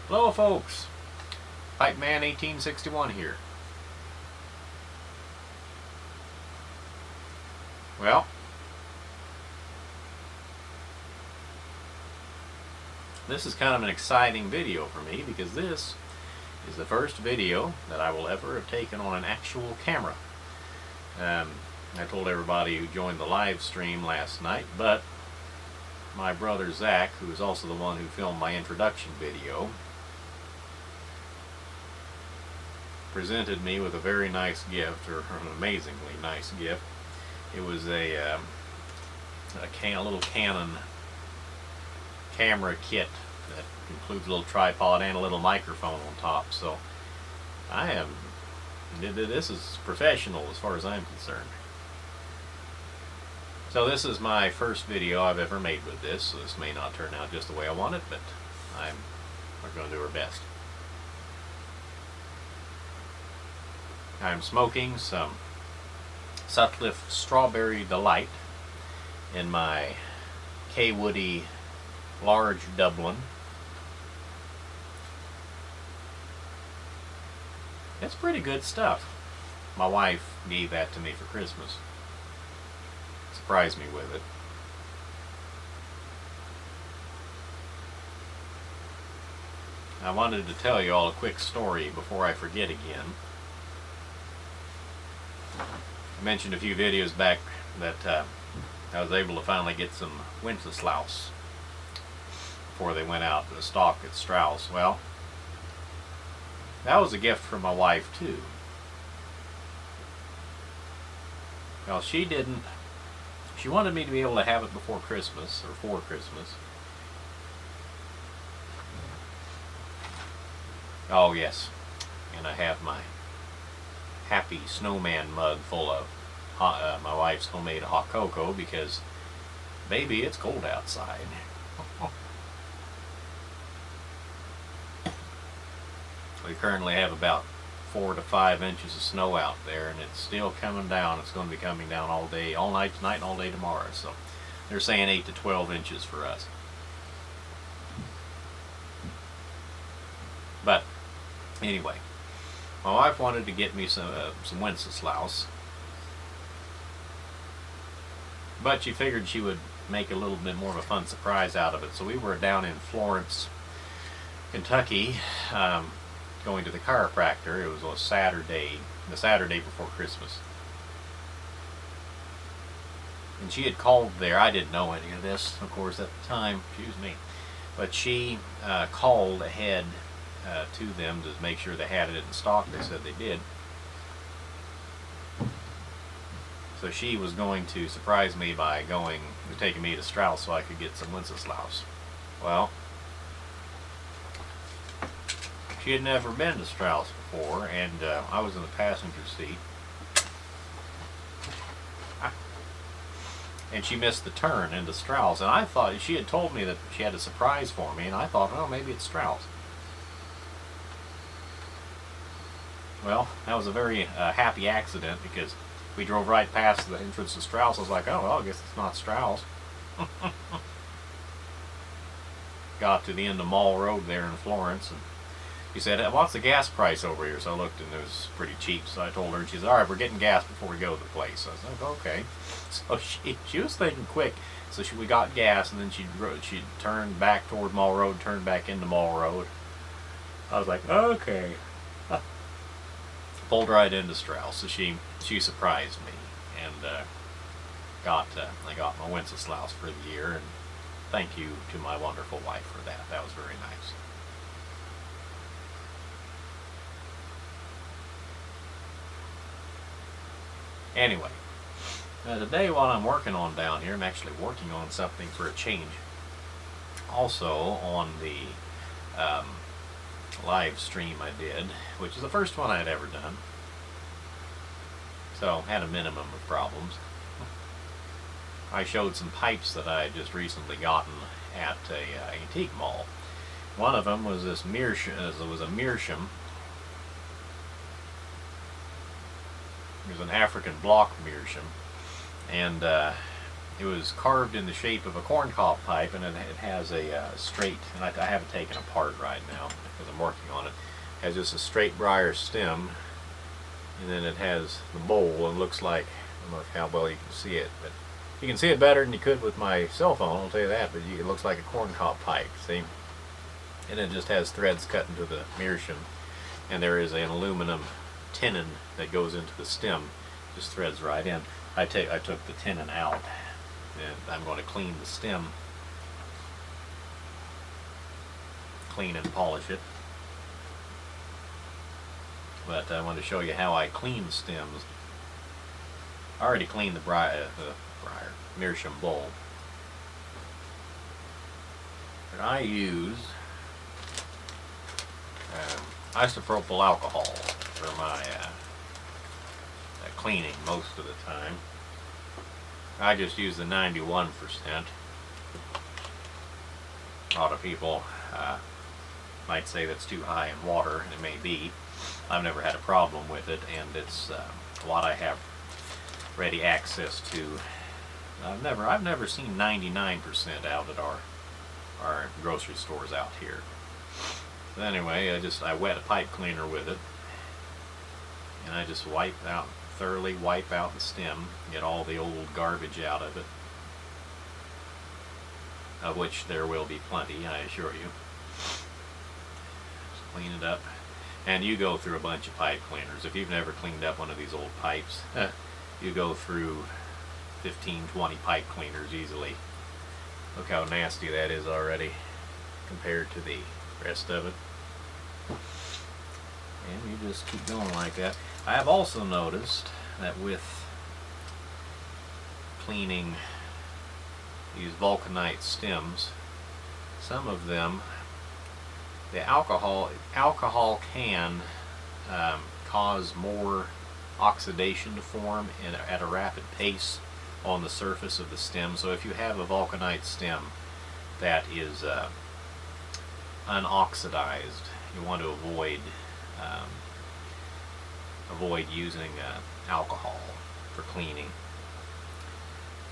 Hello folks, Pipe Man 1861 here. Well, this is kind of an exciting video for me because this is the first video that I will ever have taken on an actual camera. I told everybody who joined the live stream last night, but my brother Zach, who is also the one who filmed my introduction video, presented me with a very nice gift, or an amazingly nice gift. It was a little Canon camera kit that includes a little tripod and a little microphone on top. So this is professional as far as I'm concerned. So this is my first video I've ever made with this, so this may not turn out just the way I want it, but we're going to do our best. I'm smoking some Sutcliffe Strawberry Delight in my K-Woody large Dublin. It's pretty good stuff. My wife gave that to me for Christmas. Surprised me with it. I wanted to tell you all a quick story before I forget again. I mentioned a few videos back that I was able to finally get some Wenceslaus before they went out to the stock at Strauss. Well, that was a gift from my wife too. Well, she wanted me to be able to have it before Christmas, or for Christmas. Oh yes, and I have my happy snowman mug full of my wife's homemade hot cocoa because, baby, it's cold outside. We currently have about 4 to 5 inches of snow out there, and it's still coming down. It's going to be coming down all day, all night tonight, and all day tomorrow. So they're saying 8 to 12 inches for us. But anyway, my wife wanted to get me some Wenceslaus, but she figured she would make a little bit more of a fun surprise out of it. So we were down in Florence, Kentucky, going to the chiropractor. It was a Saturday, the Saturday before Christmas. And she had called there. I didn't know any of this, of course, at the time. Excuse me. But she called ahead to them to make sure they had it in stock. They said they did. So she was going to surprise me by taking me to Strauss so I could get some Wenceslaus. Well, she had never been to Strauss before, and I was in the passenger seat. And she missed the turn into Strauss, and I thought she had told me that she had a surprise for me, and I thought, oh, maybe it's Strauss. Well, that was a very happy accident because we drove right past the entrance to Strauss. I was like, oh, well, I guess it's not Strauss. Got to the end of Mall Road there in Florence, and she said, what's the gas price over here? So I looked, and it was pretty cheap. So I told her, and she said, all right, we're getting gas before we go to the place. So I was like, okay. So she was thinking quick. So we got gas, and then she turned back toward Mall Road, turned back into Mall Road. I was like, okay. Pulled right into Strauss. So she surprised me, and I got my Wenceslaus for the year, and thank you to my wonderful wife for that. That was very nice. Anyway, today while I'm working on down here, I'm actually working on something for a change. Also on the live stream I did, which is the first one I had ever done. So had a minimum of problems. I showed some pipes that I had just recently gotten at a antique mall. One of them was this meerschaum. It was a meerschaum. It was an African block meerschaum, and it was carved in the shape of a corncob pipe, and it has a straight, and I have it taken apart right now because I'm working on it. It has just a straight briar stem, and then it has the bowl, and looks like, I don't know how well you can see it, but you can see it better than you could with my cell phone, I'll tell you that, but it looks like a corncob pipe, see? And it just has threads cut into the meerschaum, and there is an aluminum tenon that goes into the stem, just threads right in. I took the tenon out, and I'm going to clean the stem, clean and polish it. But I want to show you how I clean stems. I already cleaned the briar meerschaum bowl, but I use isopropyl alcohol for my cleaning most of the time. I just use the 91%. A lot of people might say that's too high in water, and it may be. I've never had a problem with it, and it's what I have ready access to. I've never seen 99% out at our grocery stores out here. So anyway, I wet a pipe cleaner with it, and I just thoroughly wipe out the stem, get all the old garbage out of it, of which there will be plenty, I assure you. Just clean it up, and you go through a bunch of pipe cleaners. If you've never cleaned up one of these old pipes, you go through 15-20 pipe cleaners easily. Look how nasty that is already compared to the rest of it. And you just keep going like that. I have also noticed that with cleaning these Vulcanite stems, some of them, the alcohol can cause more oxidation to form at a rapid pace on the surface of the stem. So if you have a Vulcanite stem that is unoxidized, you want to avoid using alcohol for cleaning.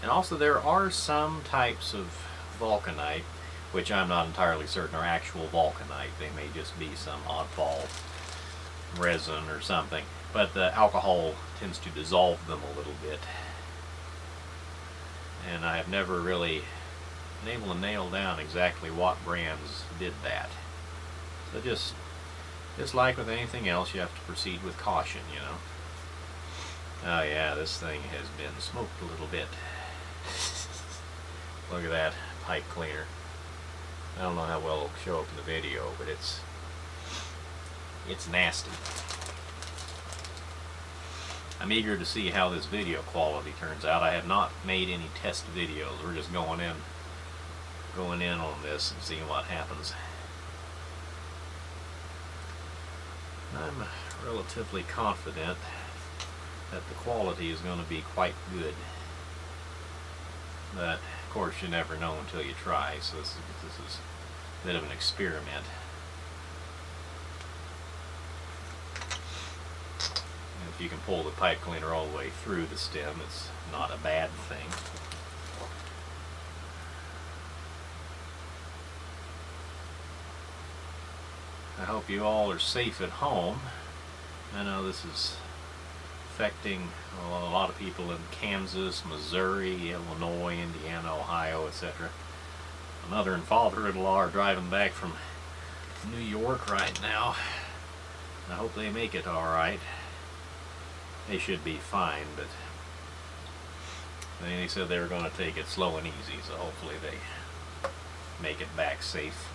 And also there are some types of Vulcanite, which I'm not entirely certain are actual Vulcanite. They may just be some oddball resin or something, but the alcohol tends to dissolve them a little bit, and I have never really been able to nail down exactly what brands did that. So just like with anything else, you have to proceed with caution, you know. Oh yeah, this thing has been smoked a little bit. Look at that pipe cleaner. I don't know how well it'll show up in the video, but it's nasty. I'm eager to see how this video quality turns out. I have not made any test videos. We're just going in on this and seeing what happens. I'm relatively confident that the quality is going to be quite good, but of course you never know until you try, so this is a bit of an experiment. And if you can pull the pipe cleaner all the way through the stem, it's not a bad thing. I hope you all are safe at home. I know this is affecting a lot of people in Kansas, Missouri, Illinois, Indiana, Ohio, etc. My mother and father-in-law are driving back from New York right now. I hope they make it all right. They should be fine, but they said they were going to take it slow and easy, so hopefully they make it back safe.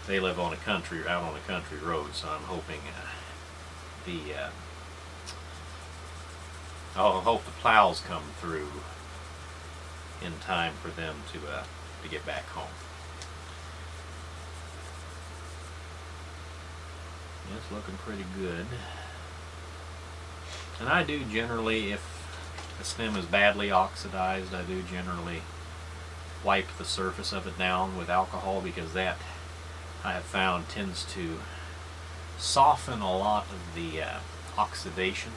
They live on out on a country road, so I'm hoping I hope the plows come through in time for them to get back home. Yeah, it's looking pretty good. And I do generally, if a stem is badly oxidized, I do generally wipe the surface of it down with alcohol, because that, I have found, tends to soften a lot of the oxidation,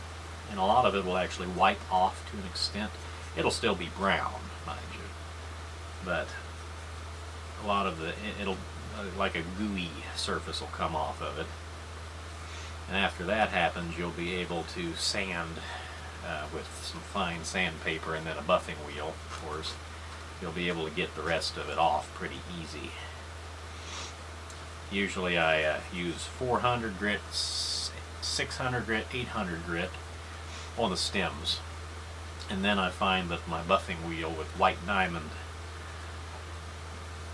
and a lot of it will actually wipe off to an extent. It'll still be brown, mind you. But a lot of it'll, like a gooey surface will come off of it. And after that happens, you'll be able to sand with some fine sandpaper and then a buffing wheel, of course. You'll be able to get the rest of it off pretty easy. Usually I use 400 grit, 600 grit, 800 grit on the stems. And then I find that my buffing wheel with white diamond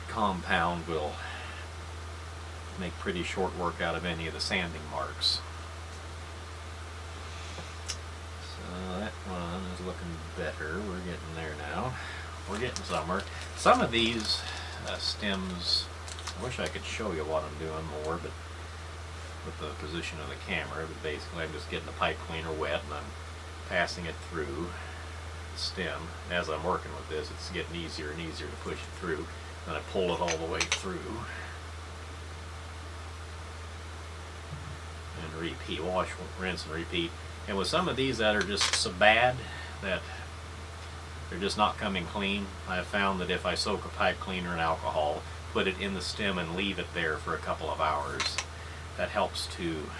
compound will make pretty short work out of any of the sanding marks. So that one is looking better. We're getting there now. We're getting somewhere. Some of these stems, I wish I could show you what I'm doing more, but with the position of the camera, but basically I'm just getting the pipe cleaner wet and I'm passing it through the stem. As I'm working with this, it's getting easier and easier to push it through. Then I pull it all the way through and repeat, wash, rinse, and repeat. And with some of these that are just so bad that they're just not coming clean, I have found that if I soak a pipe cleaner in alcohol, put it in the stem and leave it there for a couple of hours, that helps to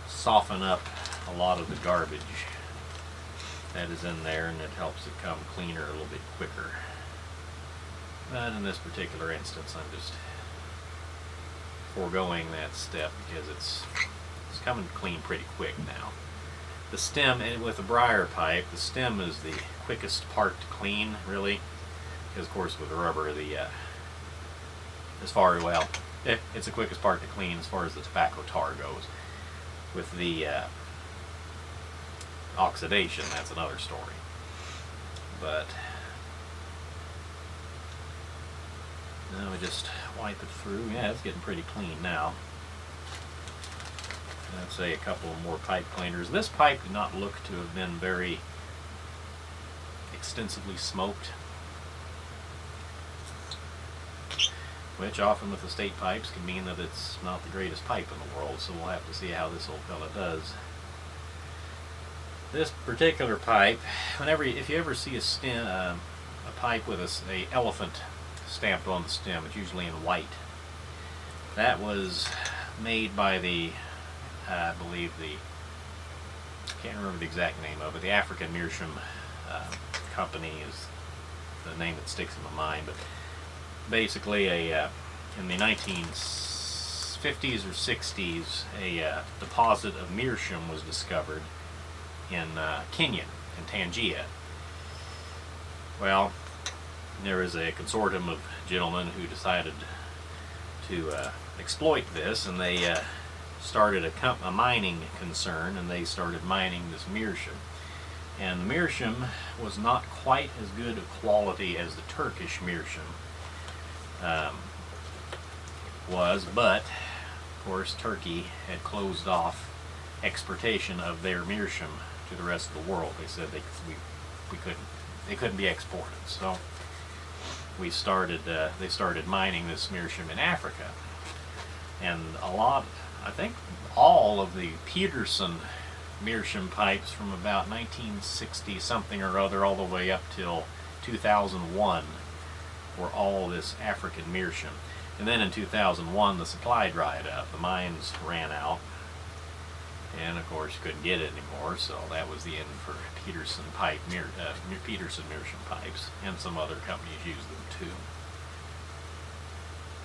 soften up a lot of the garbage that is in there, and it helps it come cleaner a little bit quicker. But in this particular instance, I'm just foregoing that step because it's coming clean pretty quick now. The stem, and with a briar pipe, the stem is the quickest part to clean, really, because of course with the rubber, it's the quickest part to clean as far as the tobacco tar goes. With the oxidation, that's another story. But now we just wipe it through. Yeah, it's getting pretty clean now. I'd say a couple more pipe cleaners. This pipe did not look to have been very extensively smoked, which often with estate pipes can mean that it's not the greatest pipe in the world, so we'll have to see how this old fella does. This particular pipe, if you ever see a pipe with a elephant stamped on the stem, it's usually in white. That was made by I believe I can't remember the exact name of it, the African Meerschaum company is the name that sticks in my mind, but basically in the 1950s or 60s, a deposit of meerschaum was discovered in Kenya, in Tangia. Well, there was a consortium of gentlemen who decided to exploit this, and they started a mining concern, and they started mining this meerschaum. And the meerschaum was not quite as good a quality as the Turkish meerschaum was, but of course Turkey had closed off exportation of their meerschaum to the rest of the world. They said they couldn't be exported, so they started mining this meerschaum in Africa. And I think all of the Peterson meerschaum pipes from about 1960 something or other all the way up till 2001 were all this African meerschaum. And then in 2001 the supply dried up, the mines ran out, and of course you couldn't get it anymore, so that was the end for Peterson Peterson meerschaum pipes, and some other companies used them too.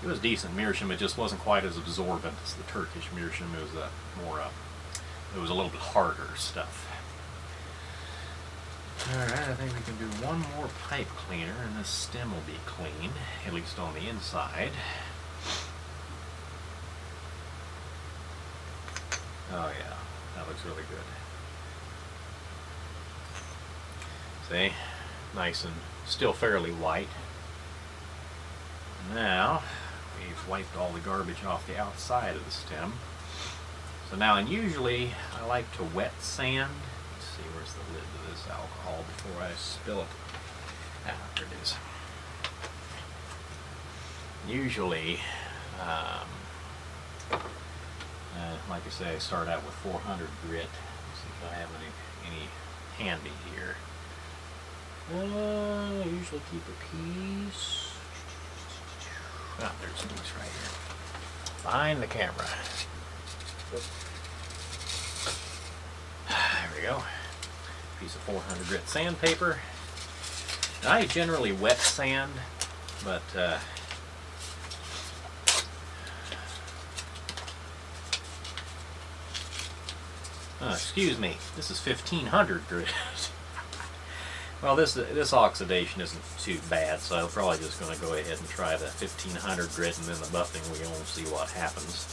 It was decent meerschaum, it just wasn't quite as absorbent as the Turkish meerschaum. It was a little bit harder stuff. Alright, I think we can do one more pipe cleaner and this stem will be clean, at least on the inside. Oh yeah, that looks really good. See? Nice and still fairly white. Now, we've wiped all the garbage off the outside of the stem. So now, and usually I like to wet sand. Let's see, where's the lid to this alcohol before I spill it? Ah, there it is. Usually, like I say, I start out with 400 grit. Let's see if I have any handy here. Usually keep a piece. Ah, there's a piece right here. Behind the camera. There we go. Piece of 400 grit sandpaper. Now, I generally wet sand, but excuse me, this is 1500 grit. Well, this oxidation isn't too bad, so I'm probably just going to go ahead and try the 1500 grit, and then the buffing wheel and see what happens.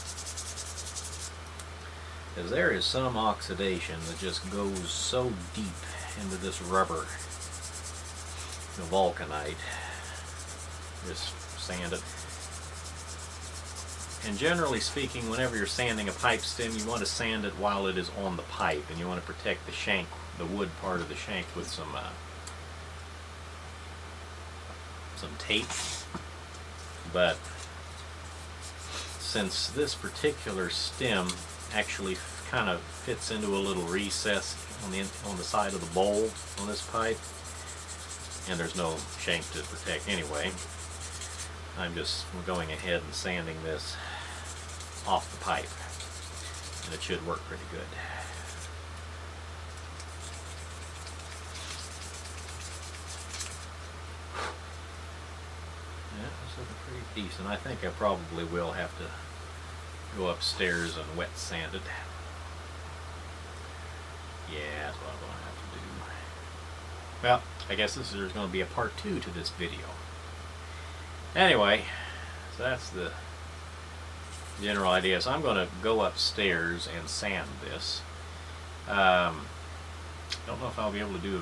Because there is some oxidation that just goes so deep into this rubber, the Vulcanite. Just sand it. And generally speaking, whenever you're sanding a pipe stem, you want to sand it while it is on the pipe, and you want to protect the shank, the wood part of the shank, with some tape. But since this particular stem actually kind of fits into a little recess on the side of the bowl on this pipe, and there's no shank to protect anyway, I'm just going ahead and sanding this off the pipe, and it should work pretty good. Yeah, it's looking pretty decent. I think I probably will have to go upstairs and wet sand it. Yeah, that's what I'm going to have to do. Well, I guess there's going to be a part 2 to this video. Anyway, so that's the general idea. So I'm going to go upstairs and sand this. Don't know if I'll be able to do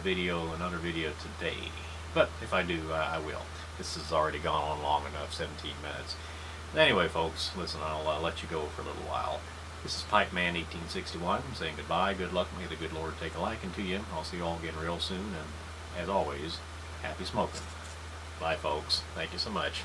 another video today, but if I do, I will. This has already gone on long enough, 17 minutes. Anyway, folks, listen, I'll let you go for a little while. This is Pipe Man 1861 saying goodbye, good luck, may the good Lord take a liking to you. I'll see you all again real soon, and as always, happy smoking. Bye, folks. Thank you so much.